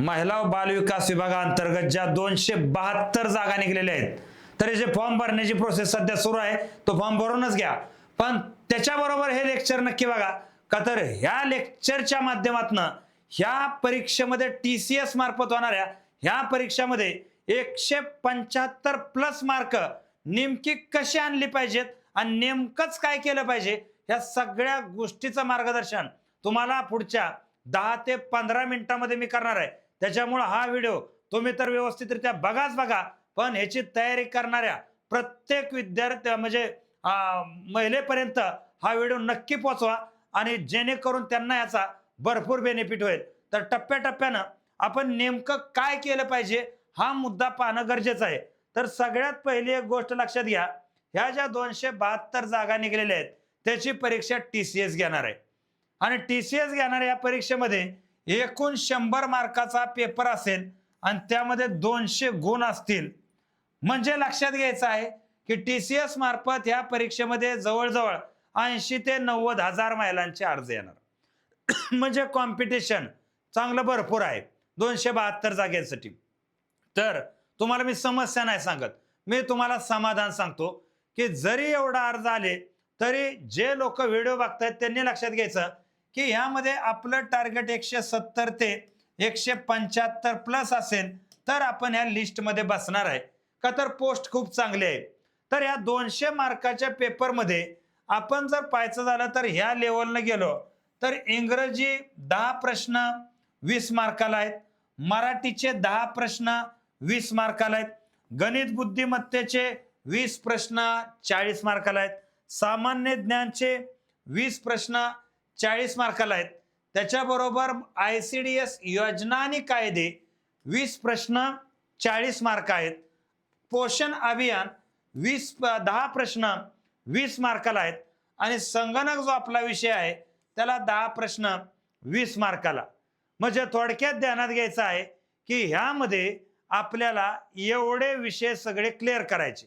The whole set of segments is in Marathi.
महिला व बाल विकास विभागाअंतर्गत ज्या 272 जागा निघलेल्या आहेत, तर याचे फॉर्म भरण्याची प्रोसेस सध्या सुरू आहे. तो फॉर्म भरूनच घ्या. पण त्याच्याबरोबर हे लेक्चर नक्की बघा, का तर ह्या लेक्चरच्या माध्यमातून ह्या परीक्षेमध्ये TCS मार्फत होणाऱ्या ह्या परीक्षेमध्ये 175 प्लस मार्क नेमकी कशी आणली पाहिजेत आणि नेमकंच काय केलं पाहिजे, ह्या सगळ्या गोष्टीचं मार्गदर्शन तुम्हाला पुढच्या 10 ते 15 मिनिटांमध्ये मी करणार आहे. त्याच्यामुळे हा व्हिडिओ तुम्ही तर व्यवस्थितरित्या बघाच बघा, पण ह्याची तयारी करणाऱ्या प्रत्येक विद्यार्थी म्हणजे महिलेपर्यंत हा व्हिडिओ नक्की पोहोचवा आणि जेणेकरून त्यांना याचा भरपूर बेनिफिट होईल. तर टप्प्याटप्प्यानं आपण नेमकं काय केलं पाहिजे हा मुद्दा पाहणं गरजेचं आहे. तर सगळ्यात पहिली एक गोष्ट लक्षात घ्या, ह्या ज्या 272 जागा निघलेल्या आहेत त्याची परीक्षा TCS घेणार आहे आणि TCS घेणाऱ्या या परीक्षेमध्ये एकूण 100 मार्काचा पेपर असेल आणि त्यामध्ये 200 गुण असतील. म्हणजे लक्षात घ्यायचं आहे की TCS मार्फत या परीक्षेमध्ये जवळजवळ 80 ते 90 हजार महिलांचे अर्ज येणार. म्हणजे कॉम्पिटिशन चांगलं भरपूर आहे 272 जागेसाठी. तर तुम्हाला मी समस्या नाही सांगत, मी तुम्हाला समाधान सांगतो की जरी एवढा अर्ज आले तरी जे लोक व्हिडिओ बघतायत त्यांनी लक्षात घ्यायचं की ह्यामध्ये आपलं टार्गेट 170 ते 175 प्लस असेल तर आपण ह्या लिस्टमध्ये बसणार आहे. का तर पोस्ट खूप चांगले आहे. तर या 200 मार्काच्या पेपरमध्ये आपण जर पाहायचं झालं तर ह्या लेवलनं गेलो तर इंग्रजी 10 प्रश्न 20 मार्काला आहेत, मराठीचे 10 प्रश्न 20 मार्काला आहेत, गणित बुद्धिमत्तेचे 20 प्रश्न 40 मार्काला आहेत, सामान्य ज्ञानचे 20 प्रश्न 40 मार्काला आहेत. त्याच्याबरोबर ICDS योजना आणि कायदे 20 प्रश्न 40 मार्क आहेत. पोषण अभियान 10 प्रश्न 20 मार्काला आहेत आणि संगणक जो आपला विषय आहे त्याला 10 प्रश्न 20 मार्काला. म्हणजे थोडक्यात ध्यानात घ्यायचं आहे की ह्यामध्ये आपल्याला एवढे विषय सगळे क्लिअर करायचे.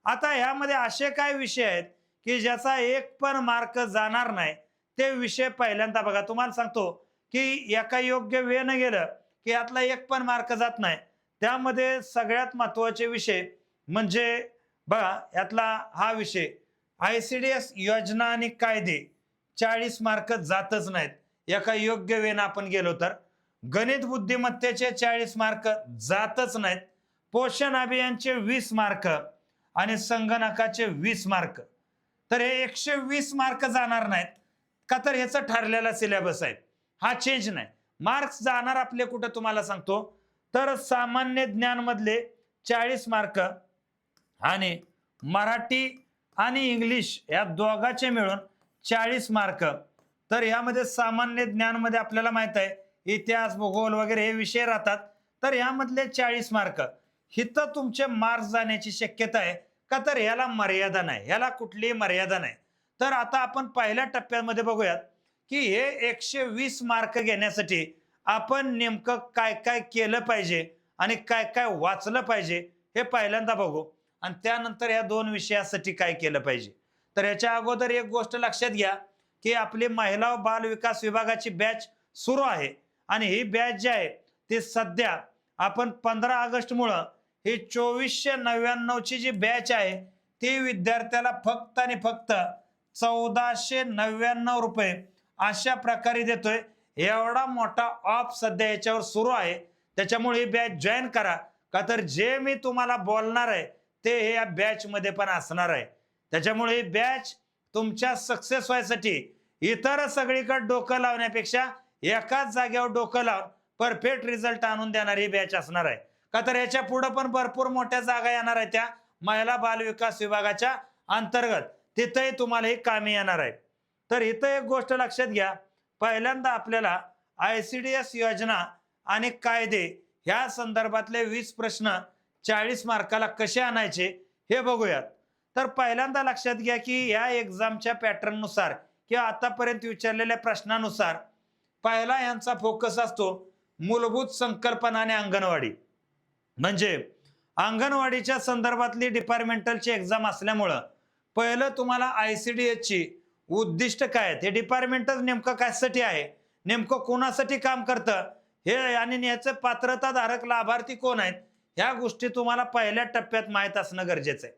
आता ह्यामध्ये असे काय विषय आहेत की ज्याचा एक पण मार्क जाणार नाही, ते विषय पहिल्यांदा बघा. तुम्हाला सांगतो की एका योग्य वेळेनं गेलं की यातला एक पण मार्क जात नाही. त्यामध्ये सगळ्यात महत्वाचे विषय म्हणजे बघा, यातला हा विषय ICDS योजना आणि कायदे 40 मार्क जातच नाहीत एका योग्य वेळेनं आपण गेलो तर. गणित बुद्धिमत्तेचे 40 मार्क जातच नाहीत. पोषण अभियानचे 20 मार्क आणि संगणकाचे 20 मार्क. तर हे 120 मार्क जाणार नाहीत. का तर ह्याचा ठरलेला सिलेबस आहे, हा चेंज नाही. मार्क्स जाणार आपले कुठं तुम्हाला सांगतो, तर सामान्य ज्ञान मधले 40 मार्क आणि मराठी आणि इंग्लिश या दोघांचे मिळून 40 मार्क. तर यामध्ये सामान्य ज्ञान मध्ये आपल्याला माहित आहे इतिहास भूगोल वगैरे हे विषय राहतात. तर यामधले 40 मार्क हिथं तुमचे मार्क्स जाण्याची शक्यता आहे. का तर याला मर्यादा नाही, याला कुठलीही मर्यादा नाही. तर आता आपण पहिल्या टप्प्यामध्ये बघूयात की हे 120 मार्क घेण्यासाठी आपण नेमकं काय काय केलं पाहिजे आणि काय काय वाचलं पाहिजे हे पहिल्यांदा बघू आणि त्यानंतर या 2 विषयासाठी काय केलं पाहिजे. तर याच्या अगोदर एक गोष्ट लक्षात घ्या की आपली महिला व बाल विकास विभागाची बॅच सुरू आहे आणि ही बॅच जी आहे ती सध्या आपण 15 ऑगस्ट मुळे ही 2499 ची जी बॅच आहे ती विद्यार्थ्याला फक्त आणि फक्त 1499 रुपये अशा प्रकारे देतोय. एवढा मोठा ऑफ सध्या याच्यावर सुरू आहे. त्याच्यामुळे ही बॅच जॉईन करा. का तर जे मी तुम्हाला बोलणार आहे ते या बॅच मध्ये पण असणार आहे. त्याच्यामुळे ही बॅच तुमच्या सक्सेस व्हायसाठी इतर सगळीकडे डोकं लावण्यापेक्षा एकाच जागेवर डोकं लावून परफेक्ट रिझल्ट आणून देणारी बॅच असणार आहे. का तर याच्या पुढे पण भरपूर मोठ्या जागा येणार आहेत त्या महिला बाल विकास विभागाच्या अंतर्गत, तिथेही तुम्हाला ही कामी येणार आहे. तर इथं एक गोष्ट लक्षात घ्या, पहिल्यांदा आपल्याला ICDS योजना आणि कायदे ह्या संदर्भातले 20 प्रश्न 40 मार्काला कसे आणायचे हे बघूयात. तर पहिल्यांदा लक्षात घ्या की या एक्झामच्या पॅटर्न नुसार किंवा आतापर्यंत विचारलेल्या प्रश्नानुसार पहिला यांचा फोकस असतो मूलभूत संकल्पना आणि अंगणवाडी. म्हणजे अंगणवाडीच्या संदर्भातली डिपार्टमेंटलची एक्झाम असल्यामुळं पहिलं तुम्हाला ICDS ची उद्दिष्ट काय आहेत, हे डिपार्टमेंटल नेमकं कशासाठी आहे, नेमकं कोणासाठी काम करतं हे आणि याचे पात्रताधारक लाभार्थी कोण आहेत ह्या गोष्टी तुम्हाला पहिल्या टप्प्यात माहीत असणं गरजेचं आहे.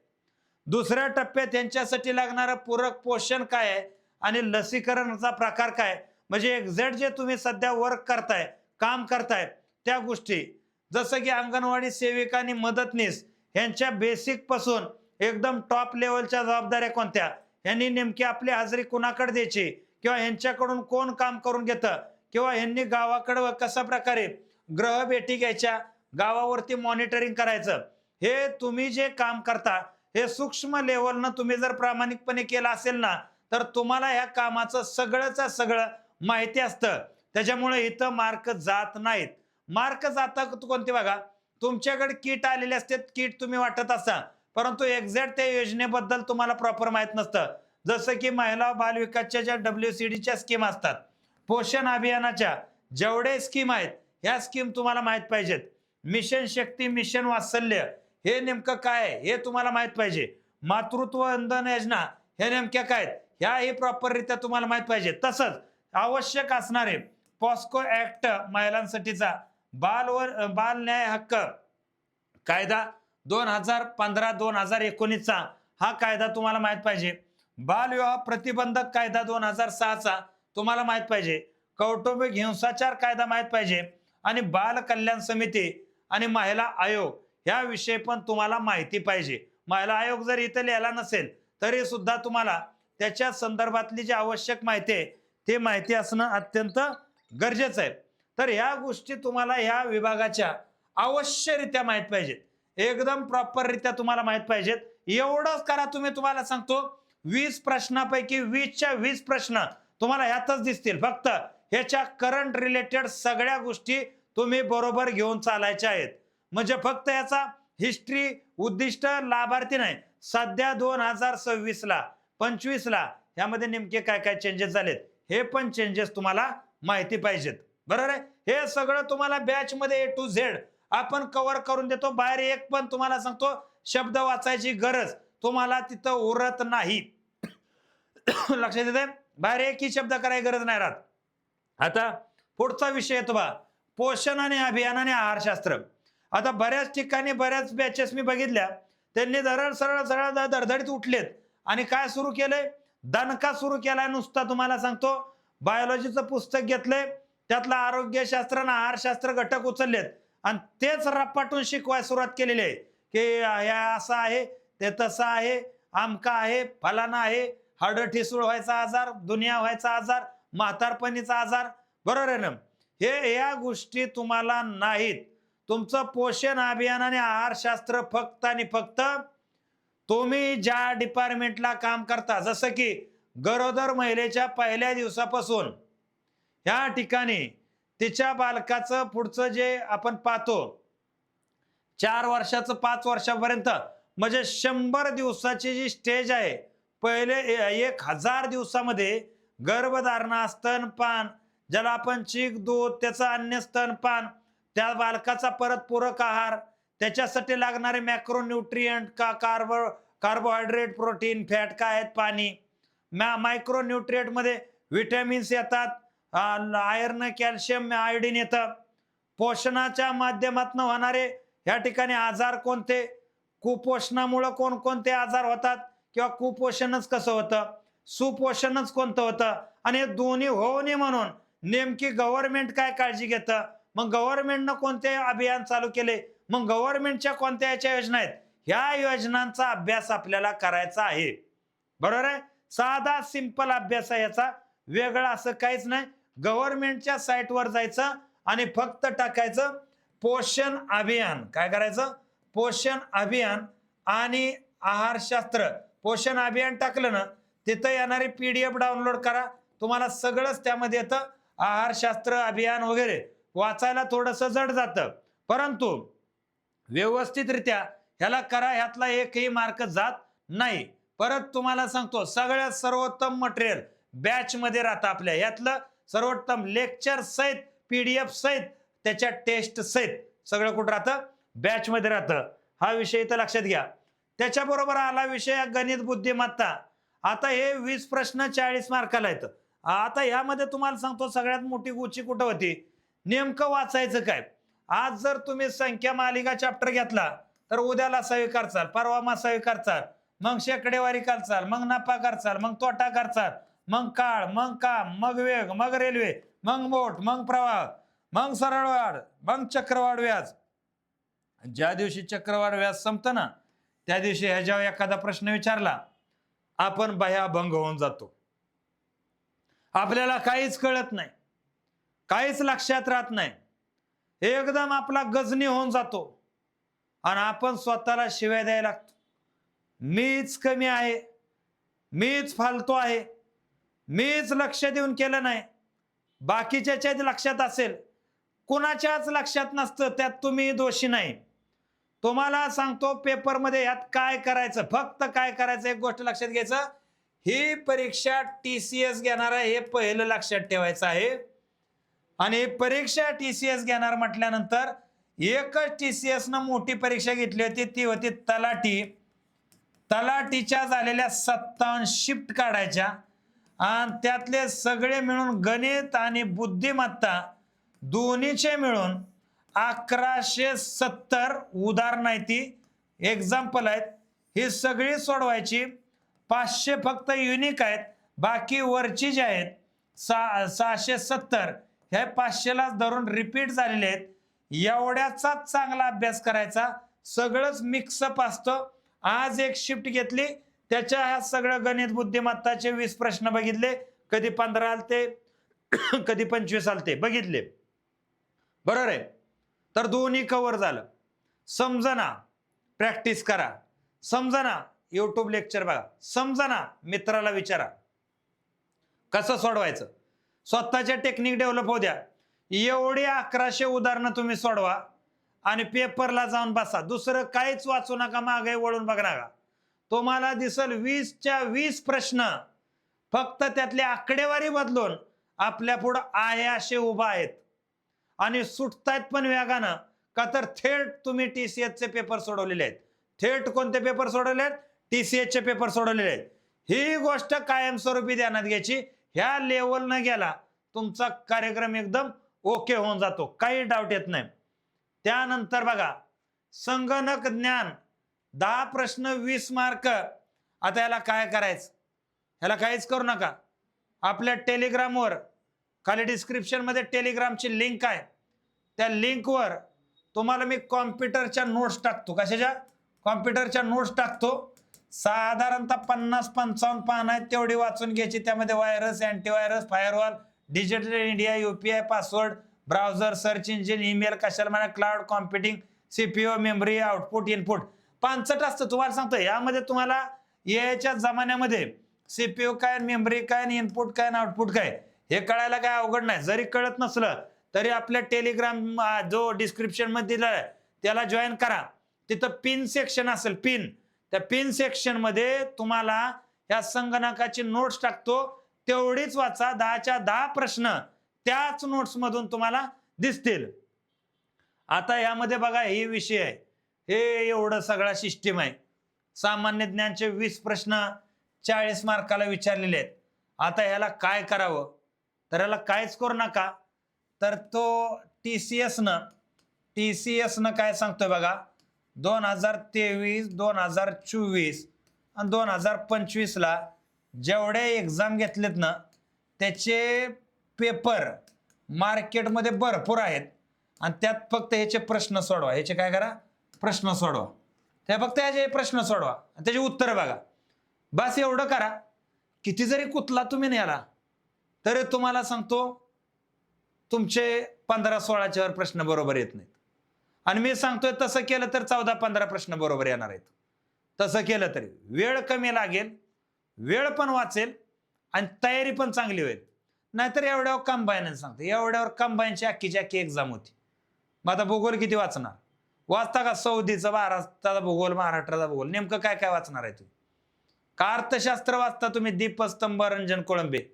दुसऱ्या टप्प्यात यांच्यासाठी लागणारं पूरक पोषण काय आहे आणि लसीकरणाचा प्रकार काय, म्हणजे एक्झॅक्ट जे तुम्ही सध्या वर्क करताय, काम करताय त्या गोष्टी, जसं की अंगणवाडी सेविका आणि मदतनीस यांच्या बेसिक पासून एकदम टॉप लेवलच्या जबाबदाऱ्या कोणत्या, यांनी नेमकी आपली हजेरी कुणाकडे द्यायची किंवा यांच्याकडून कोण काम करून घेतं किंवा यांनी गावाकडे कशा प्रकारे ग्रह भेटी घ्यायच्या, गावावरती मॉनिटरिंग करायचं, हे तुम्ही जे काम करता हे सूक्ष्म लेवलनं तुम्ही जर प्रामाणिकपणे केलं असेल ना तर तुम्हाला या कामाचं सगळं माहिती असतं. त्याच्यामुळे इथं मार्क जात नाहीत. मार्क जातात कोणते बघा, तुमच्याकडे किट आलेले असते, किट तुम्ही वाटत असा परंतु एक्झॅक्ट त्या योजनेबद्दल तुम्हाला प्रॉपर माहित नसतं. जसं की महिला बाल विकासच्या ज्या WCDच्या स्कीम असतात, पोषण अभियानाच्या जेवढे स्कीम आहेत ह्या स्कीम तुम्हाला माहित पाहिजेत. मिशन शक्ती, मिशन वात्सल्य हे नेमकं काय आहे हे तुम्हाला माहित पाहिजे. मातृत्व वंदन योजना हे नेमक्या काय आहेत ह्याही प्रॉपररित्या तुम्हाला माहित पाहिजे. तसंच आवश्यक असणारे पॉस्को ऍक्ट महिलांसाठीचा बाल न्याय हक्क कायदा 2015-2019चा हा कायदा तुम्हाला माहित पाहिजे. बालविवाह प्रतिबंधक कायदा 2006चा तुम्हाला माहित पाहिजे. कौटुंबिक हिंसाचार कायदा माहित पाहिजे आणि बाल कल्याण समिती आणि महिला आयोग ह्या विषयी पण तुम्हाला माहिती पाहिजे. महिला आयोग जर इथे लिहिला नसेल तरी सुद्धा तुम्हाला त्याच्या संदर्भातली जी आवश्यक माहिती आहे ते माहिती असणं अत्यंत गरजेचं आहे. तर ह्या गोष्टी तुम्हाला ह्या विभागाच्या अवश्यरित्या माहित पाहिजेत, एकदम प्रॉपररित्या तुम्हाला माहित पाहिजेत. एवढंच करा, तुम्ही तुम्हाला सांगतो 20 प्रश्नापैकी 20च्या 20 प्रश्न तुम्हाला ह्यातच दिसतील. फक्त ह्याच्या करंट रिलेटेड सगळ्या गोष्टी तुम्ही बरोबर घेऊन चालायच्या आहेत. म्हणजे फक्त याचा हिस्ट्री उद्दिष्ट लाभार्थी नाही, सध्या 2026ला 25ला ह्यामध्ये नेमके काय काय चेंजेस झालेत हे पण चेंजेस तुम्हाला माहिती पाहिजेत. बरोबर आहे. हे सगळं तुम्हाला बॅच मध्ये A to Z आपण कव्हर करून देतो. बाहेर एक पण तुम्हाला सांगतो शब्द वाचायची गरज तुम्हाला तिथं उरत नाही. लक्षात येते, बाहेर एकही शब्द करायची गरज नाही राहत. आता पुढचा विषय येतो बा पोषण आणि अभियान आणि आहारशास्त्र. आता बऱ्याच ठिकाणी बऱ्याच बॅचेस मी बघितल्या, त्यांनी सरळ धडधडीत उठलेत आणि काय सुरू केलंय, दणका सुरू केलाय नुसता. तुम्हाला सांगतो बायोलॉजीचं पुस्तक घेतलंय, त्यातलं आरोग्यशास्त्र आणि आहारशास्त्र घटक उचललेत आणि तेच रपाटून शिकवायला सुरुवात केलेली आहे की हे असं आहे, ते तसं आहे, आमका आहे, फलाना आहे, हाडं ठिसूळ व्हायचा आजार, दुनिया व्हायचा आजार, म्हातारपणीचा आजार. बरोबर आहे ना. हे या गोष्टी तुम्हाला नाहीत. तुमचं पोषण अभियान आणि आहारशास्त्र फक्त आणि फक्त तुम्ही ज्या डिपार्टमेंटला काम करता, जसं की गरोदर महिलेच्या पहिल्या दिवसापासून ह्या ठिकाणी तिच्या बालकाचं पुढचं जे आपण पाहतो 4 वर्षाचं 5 वर्षापर्यंत, म्हणजे 100 दिवसाची जी स्टेज आहे, पहिले 1000 दिवसामध्ये गर्भधारणा, स्तनपान, ज्याला आपण चीक दूध, त्याचं अन्य स्तनपान, त्या बालकाचा परत पूरक आहार, त्याच्यासाठी लागणारे मॅक्रोन्यूट्रियंट का कार्बोहायड्रेट, प्रोटीन, फॅट काय आहेत, पाणी, मायक्रोन्यूट्रियंट मध्ये विटॅमिन्स येतात, आयर्न, कॅल्शियम, आयोडीन येतं. पोषणाच्या माध्यमातून होणारे ह्या ठिकाणी आजार कोणते, कुपोषणामुळे कोणकोणते आजार होतात किंवा कुपोषणच कसं होतं, सुपोषणच कोणतं होतं, आणि हे दोन्ही होऊ नये म्हणून नेमकी गव्हर्नमेंट काय काळजी घेतं, मग गव्हर्नमेंटनं कोणते अभियान चालू केले, मग गव्हर्नमेंटच्या कोणत्या याच्या योजना आहेत, ह्या योजनांचा अभ्यास आपल्याला करायचा आहे. बरोबर आहे. साधा सिंपल अभ्यास आहे याचा, वेगळं असं काहीच नाही. गव्हर्नमेंटच्या साईटवर जायचं आणि फक्त टाकायचं पोषण अभियान. काय करायचं, पोषण अभियान आणि आहारशास्त्र. पोषण अभियान टाकलं ना तिथं येणारी PDF डाउनलोड करा, तुम्हाला सगळंच त्यामध्ये येतं. आहारशास्त्र अभियान वगैरे वाचायला थोडंसं जड जातं, परंतु व्यवस्थितरित्या ह्याला करा, ह्यातला एकही मार्क जात नाही. परत तुम्हाला सांगतो सगळ्यात सर्वोत्तम मटेरियल बॅच मध्ये राहतं आपल्या, यातलं सर्वोत्तम लेक्चर सहित, PDF सहित, त्याच्या टेस्ट सहित सगळं कुठं राहतं, बॅच मध्ये राहतं. हा विषय इथं लक्षात घ्या. त्याच्याबरोबर आला विषय गणित बुद्धिमत्ता. आता हे 20 प्रश्न 40 मार्काला येतं. आता यामध्ये तुम्हाला सांगतो सगळ्यात मोठी गुची कुठं होती, नेमकं वाचायचं काय? आज जर तुम्ही संख्या मालिका चॅप्टर घेतला तर उद्याला लसावी करचाल, परवा मसावी करचाल, मग शेकडेवारी करचाल, मग नफा करचाल, मग तोटा करचाल, मग काळ, मग काम, मग वेग, मग रेल्वे, मग बोट, मग प्रवाह, मग सरळ वाढ, मग चक्रवाढ व्याज. ज्या दिवशी चक्रवाढ व्याज संपतं ना त्या दिवशी ह्याच्यावर एखादा प्रश्न विचारला आपण भयाभंग होऊन जातो. आपल्याला काहीच कळत नाही, काहीच लक्षात राहत नाही, एकदम आपला गजनी होऊन जातो आणि आपण स्वतःला शिव्या द्यायला लागतो. मीच कमी आहे, मीच फालतू आहे, मीच लक्ष देऊन केलं नाही, बाकीच्याच्या लक्षात असेल, कुणाच्याच लक्षात नसतं, त्यात तुम्ही दोषी नाही. तुम्हाला सांगतो पेपरमध्ये यात काय करायचं, फक्त काय करायचं, एक गोष्ट लक्षात घ्यायचं, ही परीक्षा TCS घेणार आहे हे पहिलं लक्षात ठेवायचं आहे. आणि परीक्षा TCS घेणार म्हटल्यानंतर एकच TCS न मोठी परीक्षा घेतली होती, ती होती तलाठी. तलाठीच्या झालेल्या 57 शिफ्ट काढायच्या आणि त्यातले सगळे मिळून गणित आणि बुद्धिमत्ता दोन्हीचे मिळून 1170 उदाहरण आहे, ती एक्झाम्पल आहेत, ही सगळी सोडवायची. 500 फक्त युनिक आहेत, बाकी वरची जे आहेत 670 ह्या 500ला धरून रिपीट झालेले आहेत. एवढ्याचाच चांगला अभ्यास करायचा, सगळंच मिक्सअप असतं. आज एक शिफ्ट घेतली त्याच्या ह्या सगळं गणित बुद्धिमत्ताचे 20 प्रश्न बघितले, कधी 15 आलते कधी 25 आलते बघितले, बरोबर आहे. तर दोन्ही कव्हर झालं. समजना प्रॅक्टिस करा, समजना YouTube लेक्चर बघा, समजना मित्राला विचारा कसं सोडवायचं, स्वतःच्या टेक्निक डेव्हलप होऊ द्या. एवढी 1100 उदाहरणं तुम्ही सोडवा आणि पेपरला जाऊन बसा, दुसरं काहीच वाचू नका, मागे वळून बघ नका. तुम्हाला दिसल 20च्या 20 प्रश्न फक्त त्यातली आकडेवारी बदलून आपल्या पुढे आहे असे उभा आहेत आणि सुटतायत पण वेगानं. का तर थेट तुम्ही TCS चे पेपर सोडवलेले आहेत. थेट कोणते पेपर सोडवले आहेत? TCS चे पेपर सोडवलेले आहेत. ही गोष्ट कायमस्वरूपी ध्यानात घ्यायची. ह्या लेवल न गेला तुमचा कार्यक्रम एकदम ओके होऊन जातो, काही डाऊट येत नाही. त्यानंतर बघा संगणक ज्ञान 10 प्रश्न 20 मार्क. आता याला काय करायचं, ह्याला काहीच करू नका. आपल्या टेलिग्रामवर खाली डिस्क्रिप्शन मध्ये टेलिग्रामची लिंक आहे, त्या लिंकवर तुम्हाला मी कॉम्प्युटरच्या नोट्स टाकतो. कशाच्या? कॉम्प्युटरच्या नोट्स टाकतो. साधारणतः 50-55 पान आहेत, तेवढी वाचून घ्यायची. त्यामध्ये virus, antivirus, firewall, digital India, UPI password, browser, search engine, email, कशाला म्हणा, cloud computing, CPU, memory, output, input, 65 असतं. तुम्हाला सांगतो यामध्ये तुम्हाला याच्या जमान्यामध्ये CPU काय, मेमरी काय, इनपुट काय, आउटपुट काय हे कळायला काय अवघड नाही. जरी कळत नसलं तरी आपल्या टेलिग्राम जो डिस्क्रिप्शन मध्ये दिलाय त्याला जॉईन करा. तिथं पिन सेक्शन असेल, पिन, त्या पिन सेक्शन मध्ये तुम्हाला या संगणकाची नोट्स टाकतो, तेवढीच वाचा. 10च्या 10 प्रश्न त्याच नोट्स मधून तुम्हाला दिसतील. आता यामध्ये बघा हे विषय आहे, हे एवढं सगळा सिस्टीम आहे. सामान्य ज्ञानचे 20 प्रश्न 40 मार्काला विचारलेले आहेत. आता ह्याला काय करावं, तर याला काहीच करू नका. तर तो TCS न काय सांगतोय बघा, 2023, 2024 आणि 2025 ला जेवढे एक्झाम घेतलेत ना त्याचे पेपर मार्केटमध्ये भरपूर आहेत आणि त्यात फक्त ह्याचे प्रश्न सोडवा. ह्याचे काय करा, प्रश्न सोडवा. ते फक्त ह्याचे प्रश्न सोडवा आणि त्याची उत्तर बघा. बस एवढं करा. किती जरी कुठला तुम्ही न्याला तरी तुम्हाला सांगतो तुमचे 15-16च्या वर प्रश्न बरोबर येत नाहीत. आणि मी सांगतोय तसं केलं तर 14-15 प्रश्न बरोबर येणार आहेत. तसं केलं तरी वेळ कमी लागेल, वेळ पण वाचेल आणि तयारी पण चांगली होईल. नाहीतर एवढ्यावर कंबाईन सांगतो, एवढ्यावर कंबाईनची अख्खीची अख्खी एक्झाम होती. मग आता भूगोल किती वाचणार? वाचता का सौदीचा, महाराष्ट्राचा भूगोल, महाराष्ट्राचा भूगोल, नेमकं काय काय वाचणार आहे तुम्ही? का अर्थशास्त्र वाचता तुम्ही, दीपस्तंभ, रंजन कोळंबे,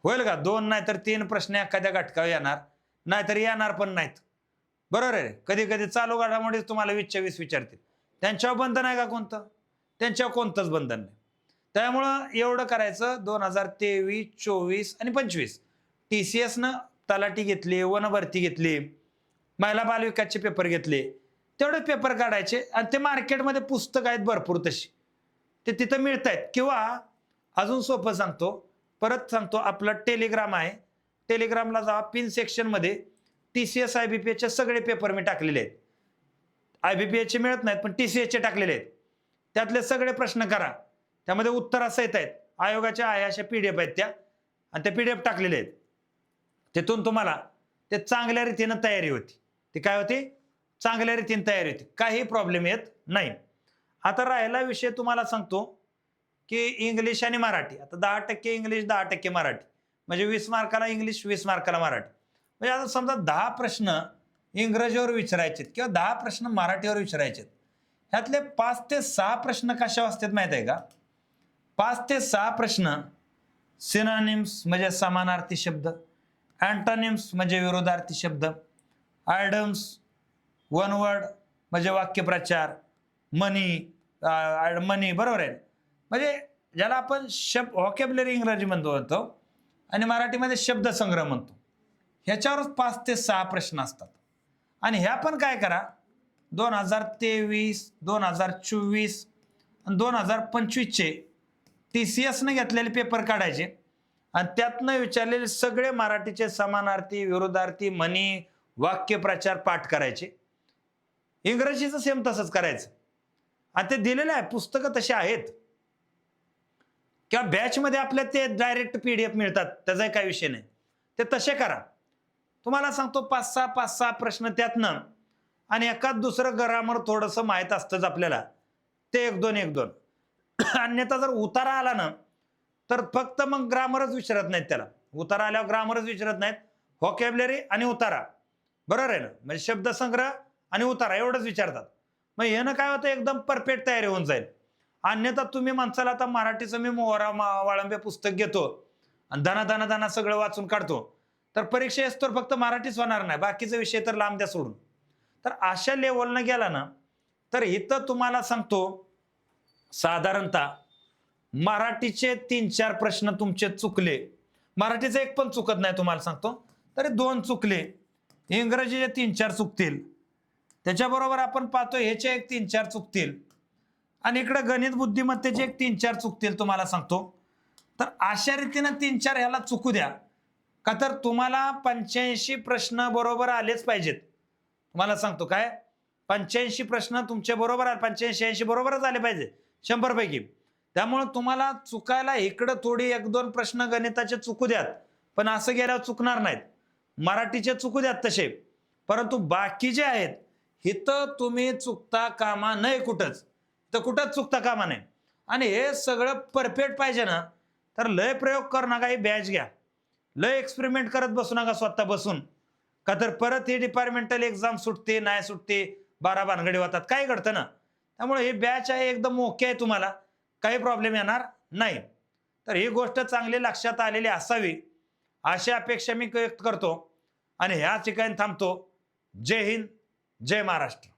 होईल का? 2 नाहीतर 3 प्रश्न एखाद्या घटकावर येणार, नाहीतर येणार पण नाहीत. बरोबर आहे. कधी कधी चालू घडामोडी तुम्हाला 20च्या 20 विचारतील, त्यांच्यावर बंधन आहे का कोणतं? त्यांच्यावर कोणतंच बंधन नाही. त्यामुळं एवढं करायचं. 2023, 24 आणि 25 TCS न तलाठी घेतली, वनभरती घेतली, महिला बालविकासचे पेपर घेतले, तेवढे पेपर काढायचे आणि ते मार्केटमध्ये पुस्तक आहेत भरपूर तशी, ते तिथं मिळत आहेत. किंवा अजून सोपं सांगतो, परत सांगतो, आपलं टेलिग्राम आहे, टेलिग्रामला जा, पिन सेक्शनमध्ये TCS IBPS सगळे पेपर मी टाकलेले आहेत. IBPS चे मिळत नाहीत पण TCS चे टाकलेले आहेत. त्यातले सगळे प्रश्न करा, त्यामध्ये उत्तरासहित आहेत, आयोगाच्या आहे अशा PDF आहेत त्या, आणि त्या PDF टाकलेले आहेत. तिथून तुम्हाला ते चांगल्या रीतीनं तयारी होती. ती काय होती? चांगल्या रीतीने तयारी होती, काही प्रॉब्लेम येत नाही. आता राहिला विषय तुम्हाला सांगतो की इंग्लिश आणि मराठी. आता 10% इंग्लिश, 10% मराठी, म्हणजे 20 मार्काला इंग्लिश, 20 मार्काला मराठी. म्हणजे आता समजा 10 प्रश्न इंग्रजीवर विचारायचे किंवा 10 प्रश्न मराठीवर विचारायचे, ह्यातले 5 ते 6 प्रश्न कशावर असतात माहित आहे का? 5 ते 6 प्रश्न सिनोनिम्स म्हणजे समानार्थी शब्द, अँटोनिम्स म्हणजे विरोधार्थी शब्द, आयडम्स वन वर्ड म्हणजे वाक्यप्रचार, मनी बरोबर आहे, म्हणजे ज्याला आपण व्हॉकॅब्युलरी इंग्रजी म्हणतो आणि मराठीमध्ये शब्दसंग्रह म्हणतो, ह्याच्यावरच 5 ते 6 प्रश्न असतात. आणि ह्या पण काय करा, 2023, 2024 आणि 2025चे TCS ने घेतलेले पेपर काढायचे आणि त्यातनं विचारलेले सगळे मराठीचे समानार्थी, विरोधार्थी, म्हणी, वाक्यप्रचार पाठ करायचे. इंग्रजीचं सेम तसंच करायचं आणि ते दिलेलं आहे, पुस्तकं तशी आहेत किंवा बॅचमध्ये आपल्या ते डायरेक्ट PDF मिळतात, त्याचा काही विषय नाही, ते तसे करा. तुम्हाला सांगतो 5-6 प्रश्न त्यातनं, आणि एखाद दुसरं ग्रामर थोडंसं माहीत असतंच आपल्याला, ते 1-2 अन्यथा जर उतारा आला ना तर फक्त मग ग्रामरच विचारत नाहीत त्याला. उतारा आल्यावर ग्रामरच विचारत नाहीत, व्हॉकॅब्युलरी आणि उतारा, बरोबर आहे ना, म्हणजे शब्दसंग्रह आणि उतारा एवढंच विचारतात. मग ह्यानं काय होतं, एकदम परफेक्ट तयारी होऊन जाईल. अन्यथा तुम्ही माणसाला आता मराठीचं मी मोहरा वाळंबे पुस्तक घेतो आणि धना सगळं वाचून काढतो, तर परीक्षेस तर फक्त मराठीच होणार नाही, बाकीचा विषय तर लांब द्या सोडून. तर अशा लेवलनं गेला ना तर इथं तुम्हाला सांगतो, साधारणतः मराठीचे 3-4 प्रश्न तुमचे चुकले, मराठीचे एक पण चुकत नाही तुम्हाला सांगतो, तरी 2 चुकले, इंग्रजीचे 3-4 चुकतील, त्याच्याबरोबर आपण पाहतो ह्याचे एक 3-4 चुकतील, आणि इकडे गणित बुद्धिमत्तेचे एक 3-4 चुकतील तुम्हाला सांगतो. तर अशा रीतीने 3-4 ह्याला चुकू द्या, का तर तुम्हाला 85 प्रश्न बरोबर आलेच पाहिजेत. तुम्हाला सांगतो काय, 85 प्रश्न तुमचे बरोबर आले, 85-80 बरोबरच आले पाहिजे 100 पैकी. त्यामुळे तुम्हाला चुकायला इकडं थोडी 1-2 प्रश्न गणिताचे चुकू द्यात, पण असं गेल्यावर चुकणार नाहीत. मराठीचे चुकू द्यात तसे, परंतु बाकी जे आहेत इथं तुम्ही चुकता कामा नये, कुठंच चुकता कामा नये. आणि हे सगळं परफेक्ट पाहिजे ना तर लय प्रयोग करू नका, ही बॅच घ्या, लय एक्सपेरिमेंट करत बसू नका स्वतः बसून, का तर परत ही डिपार्टमेंटल एक्झाम सुटते नाही सुटते, 12 भानगडी होतात, काय घडतं ना. त्यामुळे ही बॅच आहे एकदम ओके आहे, तुम्हाला काही प्रॉब्लेम येणार नाही. तर ही गोष्ट चांगली लक्षात आलेली असावी अशी अपेक्षा मी व्यक्त करतो आणि ह्या ठिकाणी थांबतो. जय हिंद, जय महाराष्ट्र.